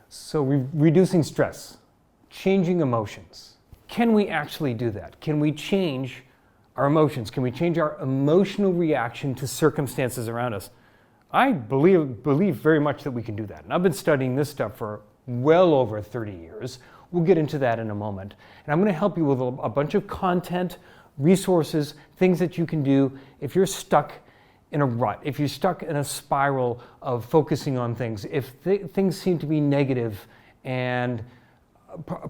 So reducing stress, changing emotions. Can we actually do that? Can we change our emotions? Can we change our emotional reaction to circumstances around us? I believe very much that we can do that. And I've been studying this stuff for well over 30 years. We'll get into that in a moment. And I'm going to help you with a bunch of content, resources, things that you can do if you're stuck in a rut, if you're stuck in a spiral of focusing on things, if things seem to be negative and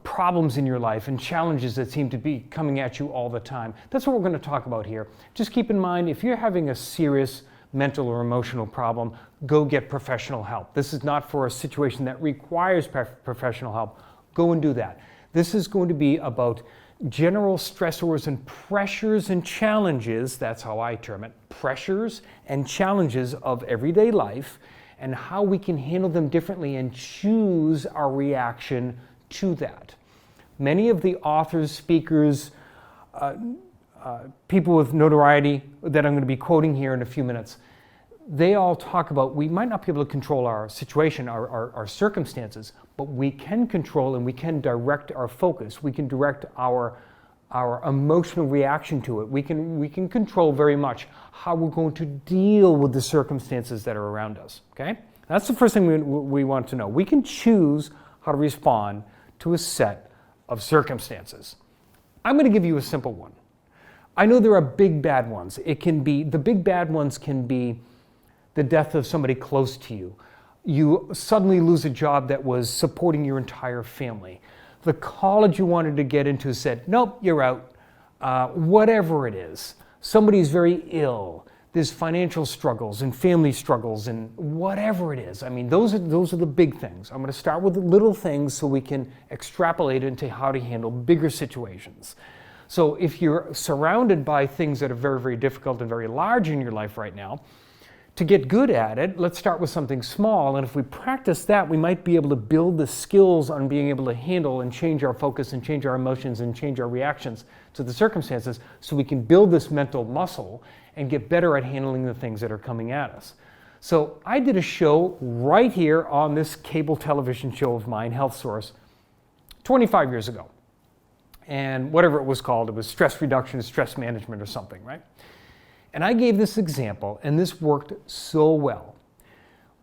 problems in your life and challenges that seem to be coming at you all the time. That's what we're going to talk about here. Just keep in mind, if you're having a serious mental or emotional problem, go get professional help. This is not for a situation that requires professional help. Go and do that. This is going to be about general stressors and pressures and challenges, that's how I term it, pressures and challenges of everyday life, and how we can handle them differently and choose our reaction to that. Many of the authors, speakers, people with notoriety that I'm going to be quoting here in a few minutes, they all talk about we might not be able to control our situation, our circumstances, but we can control and we can direct our focus. We can direct our emotional reaction to it. We can control very much how we're going to deal with the circumstances that are around us. Okay? That's the first thing we want to know. We can choose how to respond to a set of circumstances. I'm going to give you a simple one. I know there are big bad ones. The big bad ones can be the death of somebody close to you. You suddenly lose a job that was supporting your entire family. The college you wanted to get into said, nope, you're out. Whatever it is. Somebody's very ill. There's financial struggles and family struggles and whatever it is. I mean, those are the big things. I'm going to start with the little things so we can extrapolate into how to handle bigger situations. So if you're surrounded by things that are very, very difficult and very large in your life right now, to get good at it, let's start with something small. And if we practice that, we might be able to build the skills on being able to handle and change our focus and change our emotions and change our reactions to the circumstances so we can build this mental muscle and get better at handling the things that are coming at us. So I did a show right here on this cable television show of mine, Health Source, 25 years ago. And whatever it was called, it was stress reduction, stress management or something, right? And I gave this example, and this worked so well.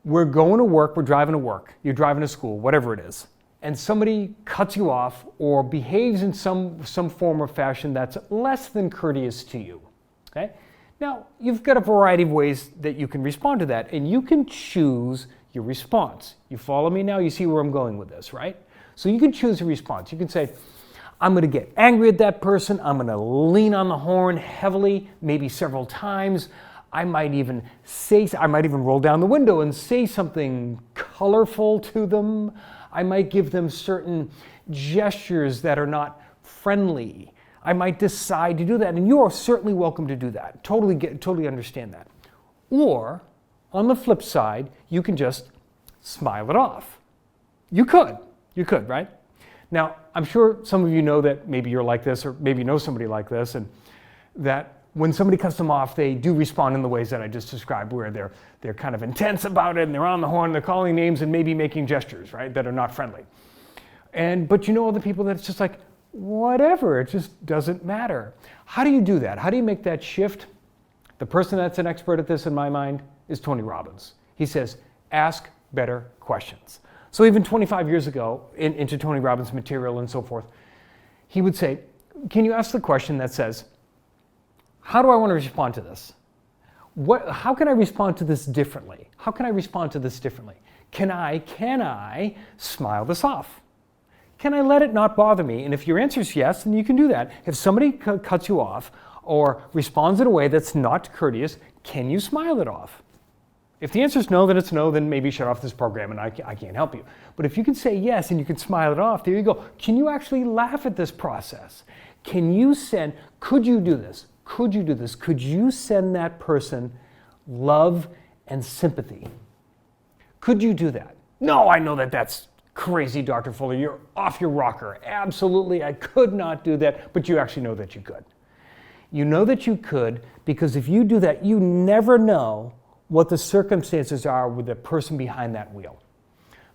We're going to work, we're driving to work, you're driving to school, whatever it is, and somebody cuts you off or behaves in some form or fashion that's less than courteous to you, okay? Now, you've got a variety of ways that you can respond to that, and you can choose your response. You follow me now? You see where I'm going with this, right? So you can choose a response. You can say, I'm going to get angry at that person. I'm going to lean on the horn heavily, maybe several times. I might even roll down the window and say something colorful to them. I might give them certain gestures that are not friendly. I might decide to do that, and you are certainly welcome to do that. Totally understand that. Or, on the flip side, you can just smile it off. You could, right? Now, I'm sure some of you know that maybe you're like this, or maybe you know somebody like this, and that when somebody cuts them off, they do respond in the ways that I just described, where they're kind of intense about it, and they're on the horn, they're calling names, and maybe making gestures, right, that are not friendly. But you know other people that it's just like, whatever, it just doesn't matter. How do you do that? How do you make that shift? The person that's an expert at this in my mind is Tony Robbins. He says, ask better questions. So even 25 years ago, into Tony Robbins' material and so forth, he would say, can you ask the question that says, how do I want to respond to this? How can I respond to this differently? How can I respond to this differently? Can I smile this off? Can I let it not bother me? And if your answer is yes, then you can do that. If somebody cuts you off or responds in a way that's not courteous, can you smile it off? If the answer is no, then it's no, then maybe shut off this program and I can't help you. But if you can say yes and you can smile it off, there you go. Can you actually laugh at this process? Could you do this? Could you do this? Could you send that person love and sympathy? Could you do that? No, I know that's Crazy, Dr. Fuller, you're off your rocker. Absolutely, I could not do that, but you actually know that you could. You know that you could because if you do that, you never know what the circumstances are with the person behind that wheel.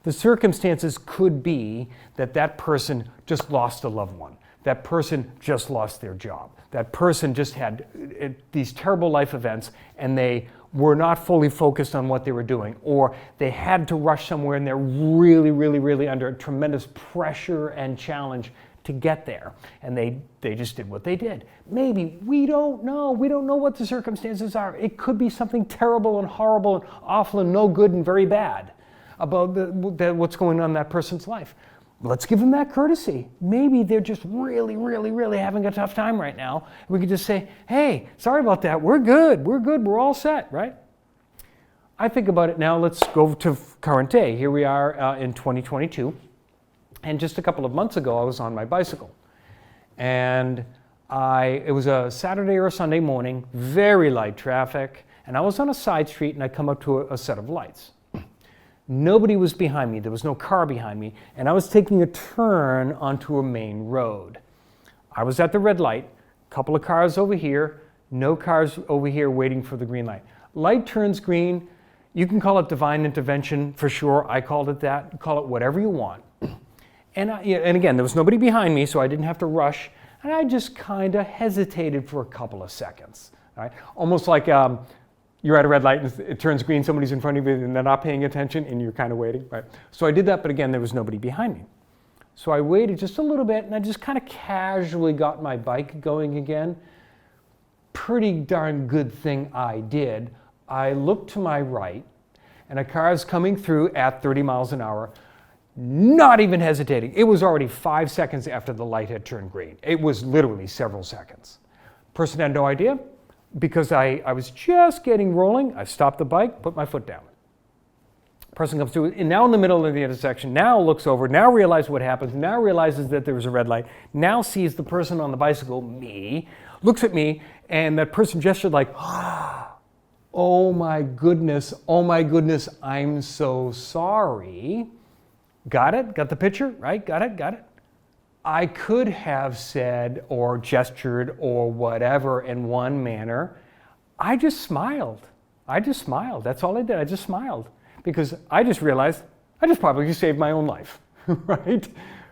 The circumstances could be that that person just lost a loved one. That person just lost their job. That person just had these terrible life events and they were not fully focused on what they were doing, or they had to rush somewhere and they're really, really, really under tremendous pressure and challenge to get there. And they just did what they did. Maybe, we don't know. We don't know what the circumstances are. It could be something terrible and horrible and awful and no good and very bad about what's going on in that person's life. Let's give them that courtesy. Maybe they're just really, really, really having a tough time right now. We could just say, hey, sorry about that. We're good. We're all set, right? I think about it now. Let's go to current day. Here we are in 2022. And just a couple of months ago, I was on my bicycle. And it was a Saturday or a Sunday morning, very light traffic. And I was on a side street and I come up to a set of lights. Nobody was behind me. There was no car behind me. And I was taking a turn onto a main road. I was at the red light, a couple of cars over here, no cars over here waiting for the green light. Light turns green. You can call it divine intervention for sure. I called it that. Call it whatever you want. And again, there was nobody behind me, so I didn't have to rush. And I just kind of hesitated for a couple of seconds. All right? Almost like you're at a red light and it turns green, somebody's in front of you and they're not paying attention and you're kind of waiting, right? So I did that, but again, there was nobody behind me. So I waited just a little bit and I just kind of casually got my bike going again. Pretty darn good thing I did. I looked to my right and a car is coming through at 30 miles an hour, not even hesitating. It was already 5 seconds after the light had turned green. It was literally several seconds. Person had no idea. Because I was just getting rolling, I stopped the bike, put my foot down. Person comes through, and now in the middle of the intersection, now looks over, now realizes what happens, now realizes that there was a red light, now sees the person on the bicycle, me, looks at me, and that person gestured like, oh my goodness, I'm so sorry. Got it? Got the picture? Right? Got it? I could have said or gestured or whatever in one manner. I just smiled. That's all I did. I just smiled because I just realized I just probably saved my own life, right?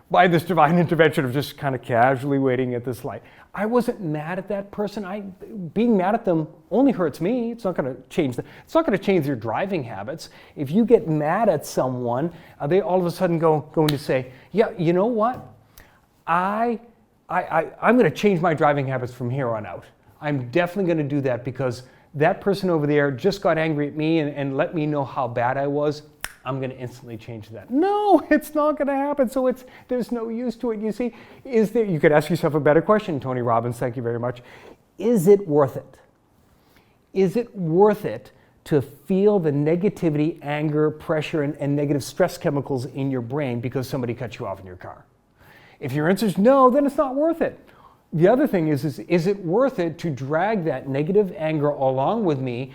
By this divine intervention of just kind of casually waiting at this light. I wasn't mad at that person. Being mad at them only hurts me. It's not going to change it's not going to change their driving habits. If you get mad at someone, they all of a sudden going to say, yeah, you know what? I'm going to change my driving habits from here on out. I'm definitely going to do that because that person over there just got angry at me and let me know how bad I was. I'm going to instantly change that. No, it's not going to happen. So there's no use to it. You see, you could ask yourself a better question, Tony Robbins, thank you very much. Is it worth it? Is it worth it to feel the negativity, anger, pressure, and negative stress chemicals in your brain because somebody cut you off in your car? If your answer is no, then it's not worth it. The other thing is it worth it to drag that negative anger along with me,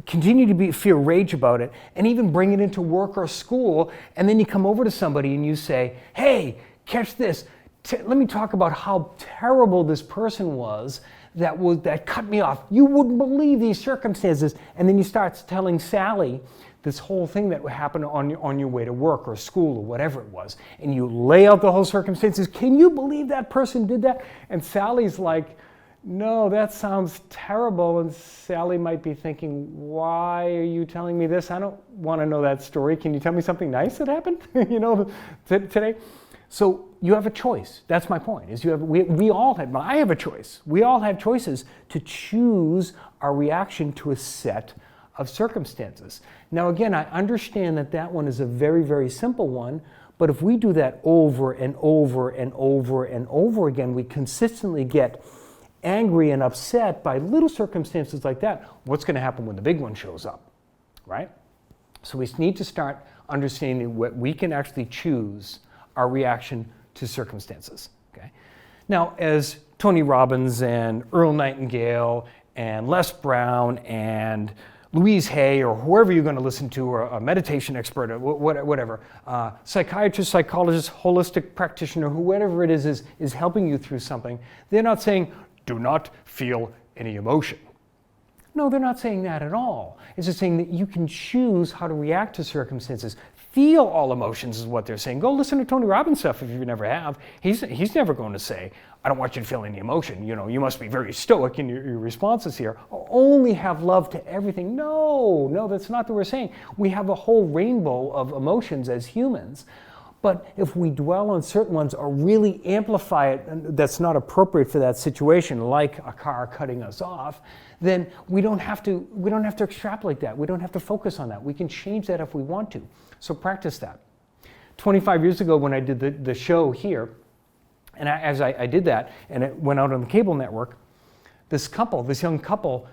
continue to feel rage about it, and even bring it into work or school, and then you come over to somebody and you say, hey, catch this. Let me talk about how terrible this person was that cut me off. You wouldn't believe these circumstances. And then you start telling Sally this whole thing that happened on your way to work or school or whatever it was. And you lay out the whole circumstances. Can you believe that person did that? And Sally's like, no, that sounds terrible. And Sally might be thinking, why are you telling me this? I don't want to know that story. Can you tell me something nice that happened today? So you have a choice. That's my point. I have a choice. We all have choices to choose our reaction to a set of circumstances. Now again, I understand that one is a very, very simple one, but if we do that over and over and over and over again, we consistently get angry and upset by little circumstances like that. What's going to happen when the big one shows up, right? So we need to start understanding what we can actually choose our reaction to circumstances, okay? Now, as Tony Robbins and Earl Nightingale and Les Brown and Louise Hay or whoever you're going to listen to, or a meditation expert, or whatever, psychiatrist, psychologist, holistic practitioner, whoever it is helping you through something, they're not saying, do not feel any emotion. No, they're not saying that at all. It's just saying that you can choose how to react to circumstances. Feel all emotions is what they're saying. Go listen to Tony Robbins stuff if you never have. He's never going to say, I don't want you to feel any emotion. You must be very stoic in your responses here. Only have love to everything. No, that's not what we're saying. We have a whole rainbow of emotions as humans. But if we dwell on certain ones or really amplify it that's not appropriate for that situation, like a car cutting us off, then we don't have to extrapolate that. We don't have to focus on that. We can change that if we want to. So practice that. 25 years ago when I did the show here, and as I did that, and it went out on the cable network, this young couple,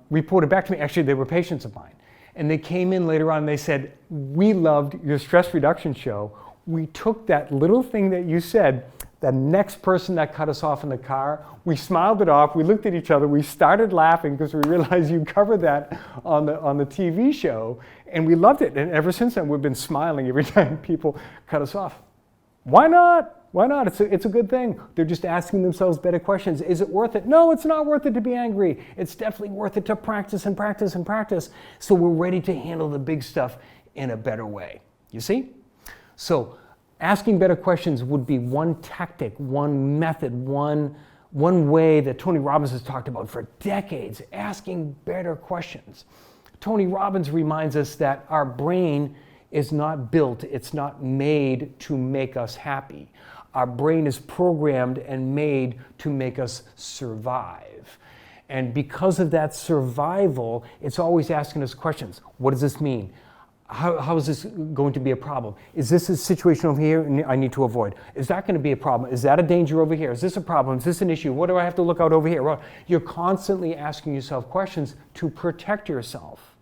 reported back to me. Actually, they were patients of mine. And they came in later on and they said, we loved your stress reduction show. We took that little thing that you said, the next person that cut us off in the car, we smiled it off, we looked at each other, we started laughing because we realized you covered that on the TV show, and we loved it. And ever since then, we've been smiling every time people cut us off. Why not? Why not? It's a good thing. They're just asking themselves better questions. Is it worth it? No, it's not worth it to be angry. It's definitely worth it to practice and practice and practice so we're ready to handle the big stuff in a better way. You see? So asking better questions would be one tactic, one method, one way that Tony Robbins has talked about for decades, asking better questions. Tony Robbins reminds us that our brain is not built, it's not made to make us happy. Our brain is programmed and made to make us survive. And because of that survival, it's always asking us questions. What does this mean? How is this going to be a problem? Is this a situation over here I need to avoid? Is that going to be a problem? Is that a danger over here? Is this a problem? Is this an issue? What do I have to look out over here? Well, you're constantly asking yourself questions to protect yourself.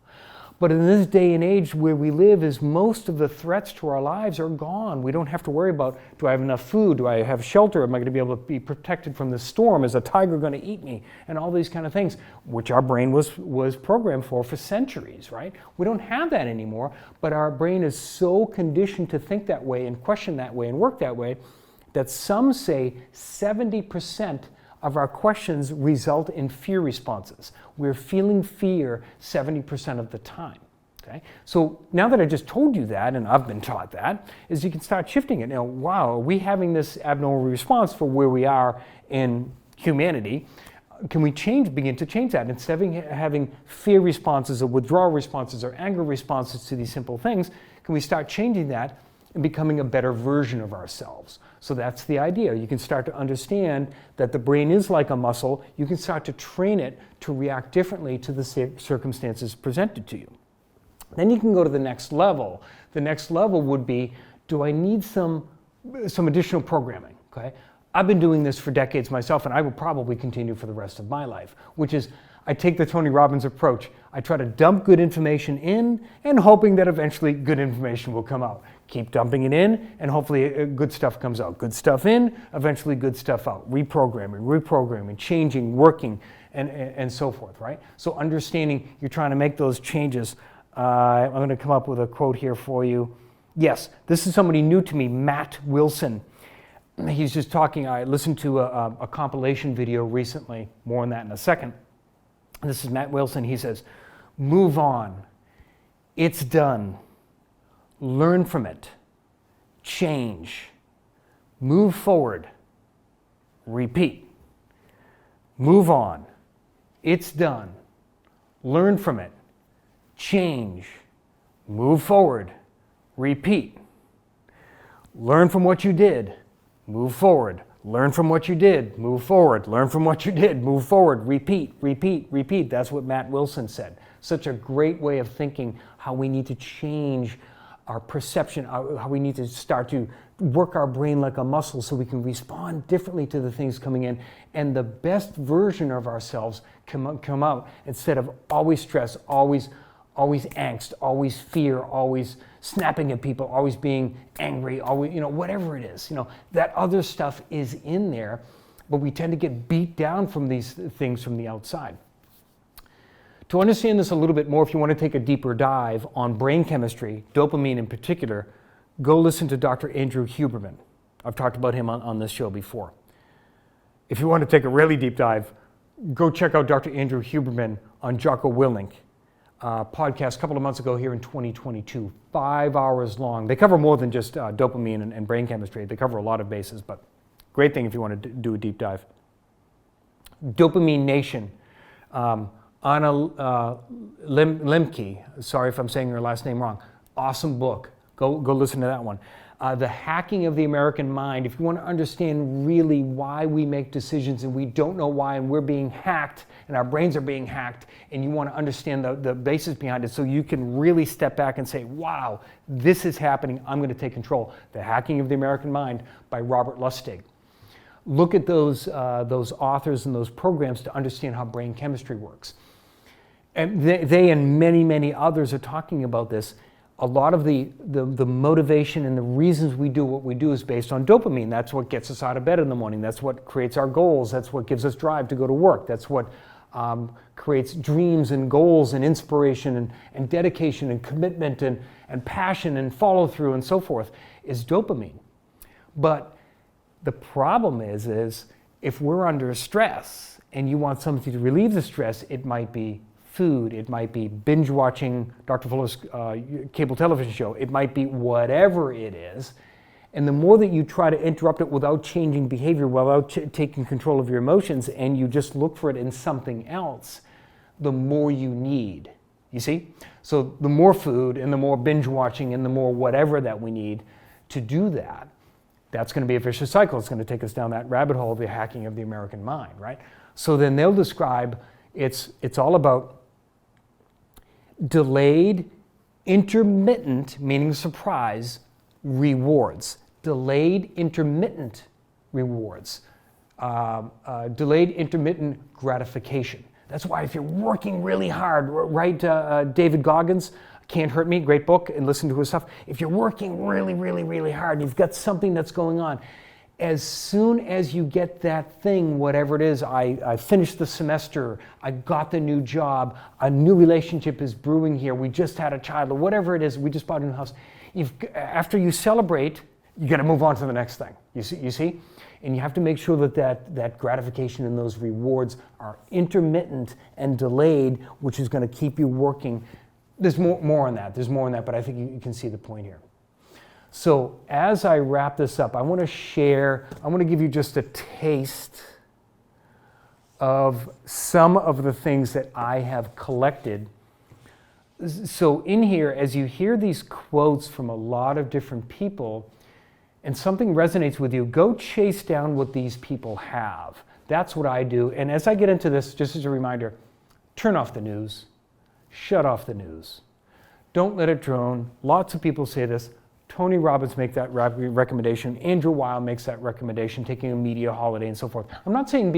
But in this day and age where we live, is most of the threats to our lives are gone. We don't have to worry about, do I have enough food? Do I have shelter? Am I going to be able to be protected from the storm? Is a tiger going to eat me? And all these kind of things, which our brain was programmed for centuries, right? We don't have that anymore, but our brain is so conditioned to think that way and question that way and work that way that some say 70% of our questions result in fear responses. We're feeling fear 70% of the time. Okay? So now that I just told you that, and I've been taught that, is you can start shifting it. Now, wow, are we having this abnormal response for where we are in humanity? Can we begin to change that? Instead of having fear responses or withdrawal responses or anger responses to these simple things, can we start changing that and becoming a better version of ourselves? So that's the idea. You can start to understand that the brain is like a muscle. You can start to train it to react differently to the circumstances presented to you. Then you can go to the next level. The next level would be, do I need some additional programming? Okay? I've been doing this for decades myself, and I will probably continue for the rest of my life, which is I take the Tony Robbins approach. I try to dump good information in and hoping that eventually good information will come out. Keep dumping it in and hopefully good stuff comes out. Good stuff in, eventually good stuff out. Reprogramming, changing, working, and so forth, right? So understanding you're trying to make those changes. I'm going to come up with a quote here for you. Yes, this is somebody new to me, Matt Wilson. He's just talking. I listened to a compilation video recently, more on that in a second. This is Matt Wilson. He says, move on. It's done. Learn from it. Change. Move forward. Repeat. Move on. It's done. Learn from it. Change. Move forward. Repeat. Learn from what you did. Move forward. Learn from what you did, move forward. Learn from what you did, move forward. Repeat, repeat, repeat. That's what Matt Wilson said. Such a great way of thinking how we need to change our perception, how we need to start to work our brain like a muscle so we can respond differently to the things coming in, and the best version of ourselves come out instead of always stress, always angst, always fear, always snapping at people, always being angry, always, whatever it is. That other stuff is in there, but we tend to get beat down from these things from the outside. To understand this a little bit more, if you want to take a deeper dive on brain chemistry, dopamine in particular, go listen to Dr. Andrew Huberman. I've talked about him on this show before. If you want to take a really deep dive, go check out Dr. Andrew Huberman on Jocko Willink podcast a couple of months ago here in 2022, 5 hours long. They cover more than just dopamine and brain chemistry. They cover a lot of bases, but great thing if you want to do a deep dive. Dopamine Nation. Anna Lemke, sorry if I'm saying her last name wrong. Awesome book. Go listen to that one. The Hacking of the American Mind. If you want to understand really why we make decisions and we don't know why and we're being hacked and our brains are being hacked, and you want to understand the basis behind it so you can really step back and say, wow, this is happening, I'm going to take control. The Hacking of the American Mind by Robert Lustig. Look at those authors and those programs to understand how brain chemistry works. And they and many, many others are talking about this. A lot of the motivation and the reasons we do what we do is based on dopamine. That's what gets us out of bed in the morning. That's what creates our goals. That's what gives us drive to go to work. That's what creates dreams and goals and inspiration and dedication and commitment and passion and follow through and so forth is dopamine. But the problem is if we're under stress and you want something to relieve the stress, it might be food, it might be binge watching Dr. Fuller's cable television show, it might be whatever it is. And the more that you try to interrupt it without changing behavior, without taking control of your emotions, and you just look for it in something else, the more you need. You see? So the more food and the more binge watching and the more whatever that we need to do that, that's going to be a vicious cycle. It's going to take us down that rabbit hole of the hacking of the American mind, right? So then they'll describe it's all about delayed, intermittent, meaning surprise, rewards. Delayed, intermittent rewards. Delayed, intermittent gratification. That's why if you're working really hard, right, David Goggins, Can't Hurt Me, great book, and listen to his stuff. If you're working really, really, really hard and you've got something that's going on, as soon as you get that thing, whatever it is, I finished the semester, I got the new job, a new relationship is brewing here, we just had a child, or whatever it is, we just bought a new house. After you celebrate, you got to move on to the next thing. You see? And you have to make sure that gratification and those rewards are intermittent and delayed, which is going to keep you working. There's more on that. There's more on that, but I think you can see the point here. So as I wrap this up, I want to give you just a taste of some of the things that I have collected. So in here, as you hear these quotes from a lot of different people, and something resonates with you, go chase down what these people have. That's what I do. And as I get into this, just as a reminder, turn off the news. Shut off the news. Don't let it drone. Lots of people say this. Tony Robbins makes that recommendation. Andrew Weil makes that recommendation, taking a media holiday and so forth. I'm not saying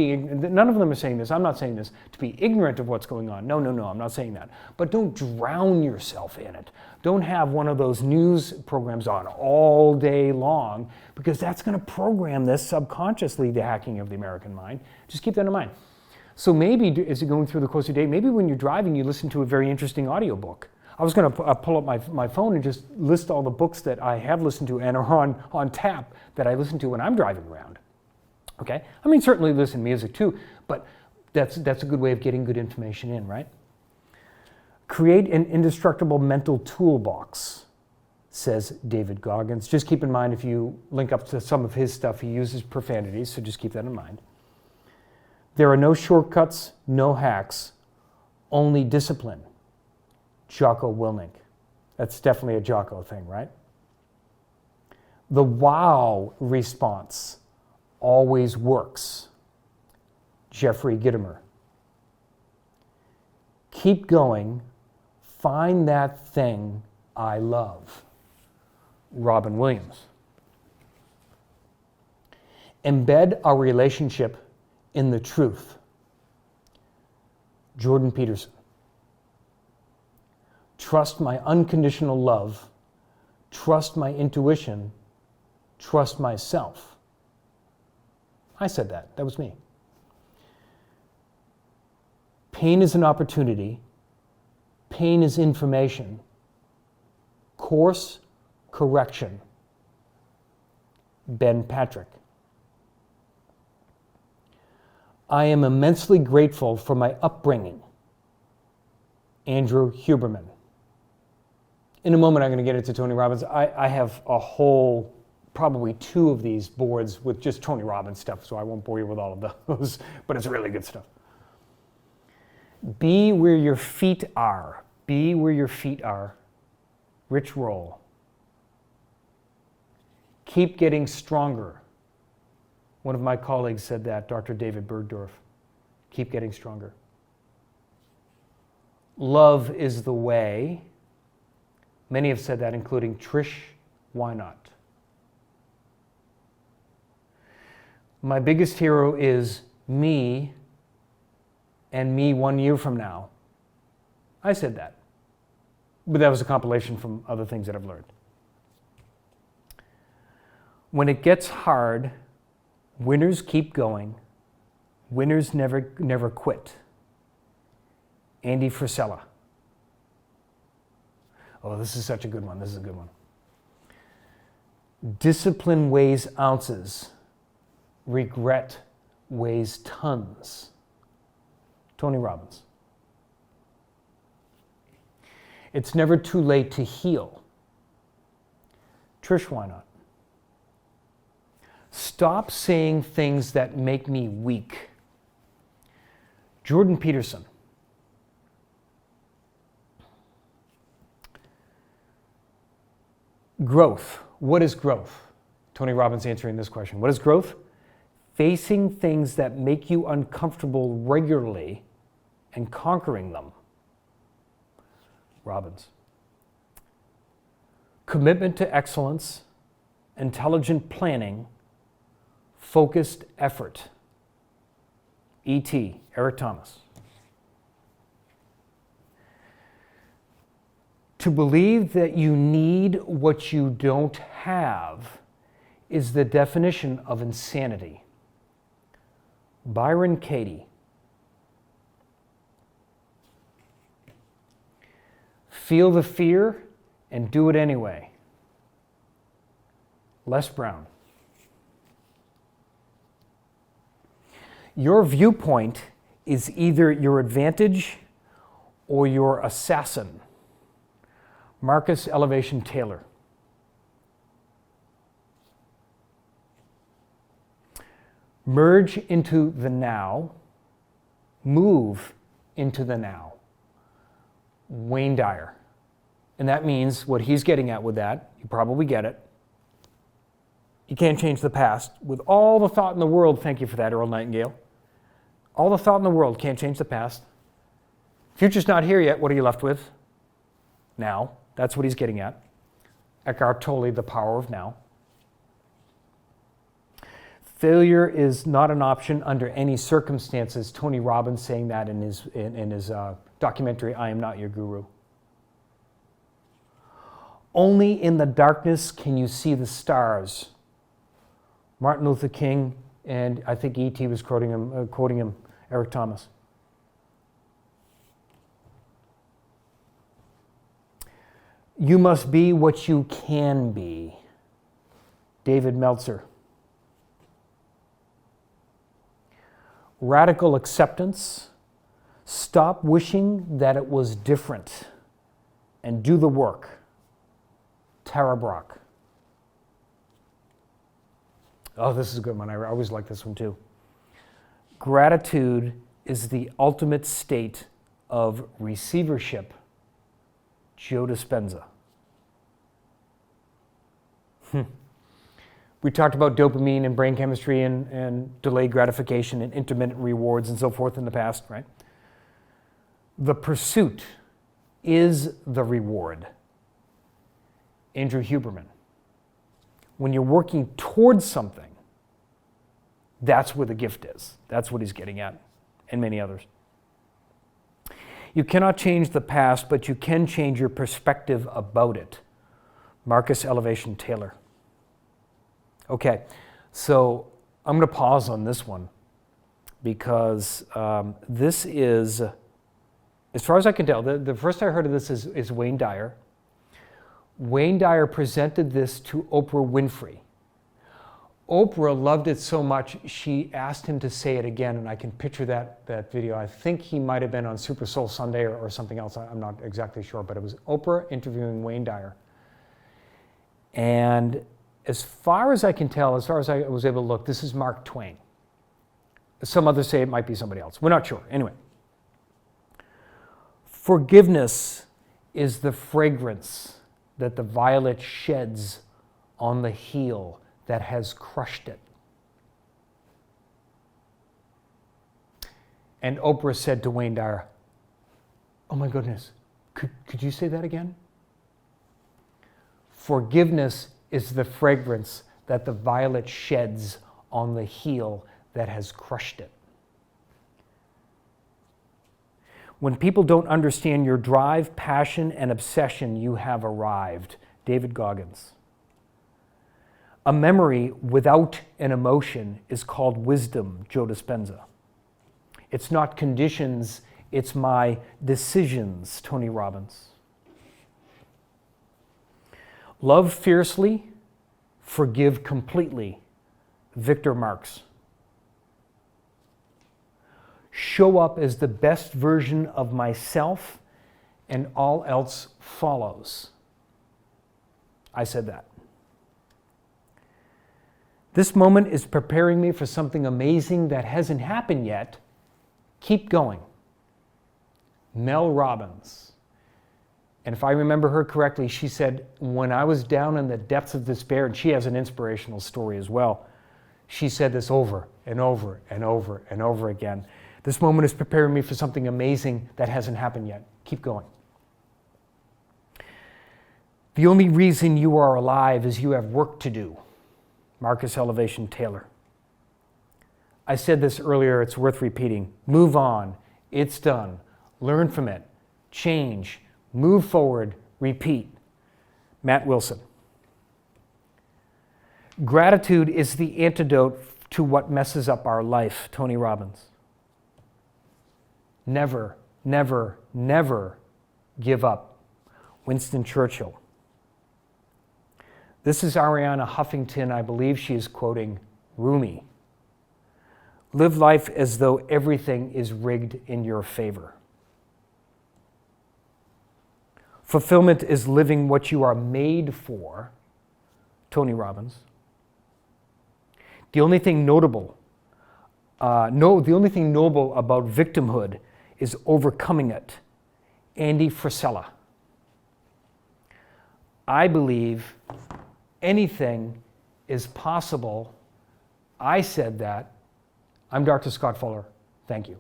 none of them are saying this. I'm not saying this to be ignorant of what's going on. No, I'm not saying that. But don't drown yourself in it. Don't have one of those news programs on all day long, because that's going to program this subconsciously, the hacking of the American mind. Just keep that in mind. So maybe as you're going through the course of your day, maybe when you're driving, you listen to a very interesting audiobook. I was going to pull up my phone and just list all the books that I have listened to and are on tap that I listen to when I'm driving around. Okay? I mean, certainly listen to music too, but that's a good way of getting good information in, right? Create an indestructible mental toolbox, says David Goggins. Just keep in mind, if you link up to some of his stuff, he uses profanities, so just keep that in mind. There are no shortcuts, no hacks, only discipline. Jocko Willink. That's definitely a Jocko thing, right? The wow response always works. Jeffrey Gitomer. Keep going. Find that thing I love. Robin Williams. Embed our relationship in the truth. Jordan Peterson. Trust my unconditional love. Trust my intuition. Trust myself. I said that. That was me. Pain is an opportunity. pain is information. Course correction. Ben Patrick. I am immensely grateful for my upbringing. Andrew Huberman. In a moment, I'm going to get into Tony Robbins. I have a whole, probably 2 of these boards with just Tony Robbins stuff, so I won't bore you with all of those, but it's really good stuff. Be where your feet are. Be where your feet are. Rich Roll. Keep getting stronger. One of my colleagues said that, Dr. David Bergdorf. Keep getting stronger. Love is the way. Many have said that, including Trish Wynot. My biggest hero is me, and me 1 year from now. I said that. But that was a compilation from other things that I've learned. When it gets hard, winners keep going. Winners never quit. Andy Frisella. Oh, this is such a good one. This is a good one. Discipline weighs ounces. Regret weighs tons. Tony Robbins. It's never too late to heal. Trish Wynot. Stop saying things that make me weak. Jordan Peterson. Growth. What is growth? Tony Robbins answering this question. What is growth? Facing things that make you uncomfortable regularly and conquering them. Robbins. Commitment to excellence, intelligent planning, focused effort. E.T. Eric Thomas. To believe that you need what you don't have is the definition of insanity. Byron Katie. Feel the fear and do it anyway. Les Brown. Your viewpoint is either your advantage or your assassin. Marcus Elevation Taylor. Merge into the now. Move into the now. Wayne Dyer. And that means what he's getting at with that, you probably get it. You can't change the past. With all the thought in the world, thank you for that, Earl Nightingale. All the thought in the world can't change the past. Future's not here yet. What are you left with? Now. That's what he's getting at. Eckhart Tolle, The Power of Now. Failure is not an option under any circumstances. Tony Robbins saying that in his documentary, I Am Not Your Guru. Only in the darkness can you see the stars. Martin Luther King, and I think E.T. was quoting him, Eric Thomas. You must be what you can be. David Meltzer. Radical acceptance. Stop wishing that it was different and do the work. Tara Brach. Oh, this is a good one. I always like this one too. Gratitude is the ultimate state of receivership. Joe Dispenza. We talked about dopamine and brain chemistry and delayed gratification and intermittent rewards and so forth in the past, right? The pursuit is the reward. Andrew Huberman. When you're working towards something, that's where the gift is. That's what he's getting at, and many others. You cannot change the past, but you can change your perspective about it. Marcus Elevation Taylor. Okay, so I'm going to pause on this one because this is as far as I can tell, the first I heard of this is Wayne Dyer. Wayne Dyer presented this to Oprah Winfrey. Oprah loved it so much, she asked him to say it again, and I can picture that video. I think he might have been on Super Soul Sunday or something else. I'm not exactly sure, but it was Oprah interviewing Wayne Dyer. And as far as I can tell, as far as I was able to look, this is Mark Twain. Some others say it might be somebody else. We're not sure. Anyway. Forgiveness is the fragrance that the violet sheds on the heel that has crushed it. And Oprah said to Wayne Dyer, "Oh my goodness, could you say that again?" Forgiveness is the fragrance that the violet sheds on the heel that has crushed it. When people don't understand your drive, passion, and obsession, you have arrived. David Goggins. A memory without an emotion is called wisdom. Joe Dispenza. It's not conditions, it's my decisions. Tony Robbins. Love fiercely, forgive completely. Victor Marx. Show up as the best version of myself, and all else follows. I said that. This moment is preparing me for something amazing that hasn't happened yet. Keep going. Mel Robbins. And if I remember her correctly, she said, when I was down in the depths of despair, and she has an inspirational story as well, she said this over and over and over and over again. This moment is preparing me for something amazing that hasn't happened yet. Keep going. The only reason you are alive is you have work to do. Marcus Elevation Taylor. I said this earlier, it's worth repeating. Move on. It's done. Learn from it. Change. Move forward. Repeat. Matt Wilson. Gratitude is the antidote to what messes up our life. Tony Robbins. Never, never, never give up. Winston Churchill. This is Ariana Huffington. I believe she is quoting Rumi. Live life as though everything is rigged in your favor. Fulfillment is living what you are made for. Tony Robbins. The only thing noble about victimhood is overcoming it. Andy Frisella. I believe anything is possible. I said that. I'm Dr. Scott Fuller. Thank you.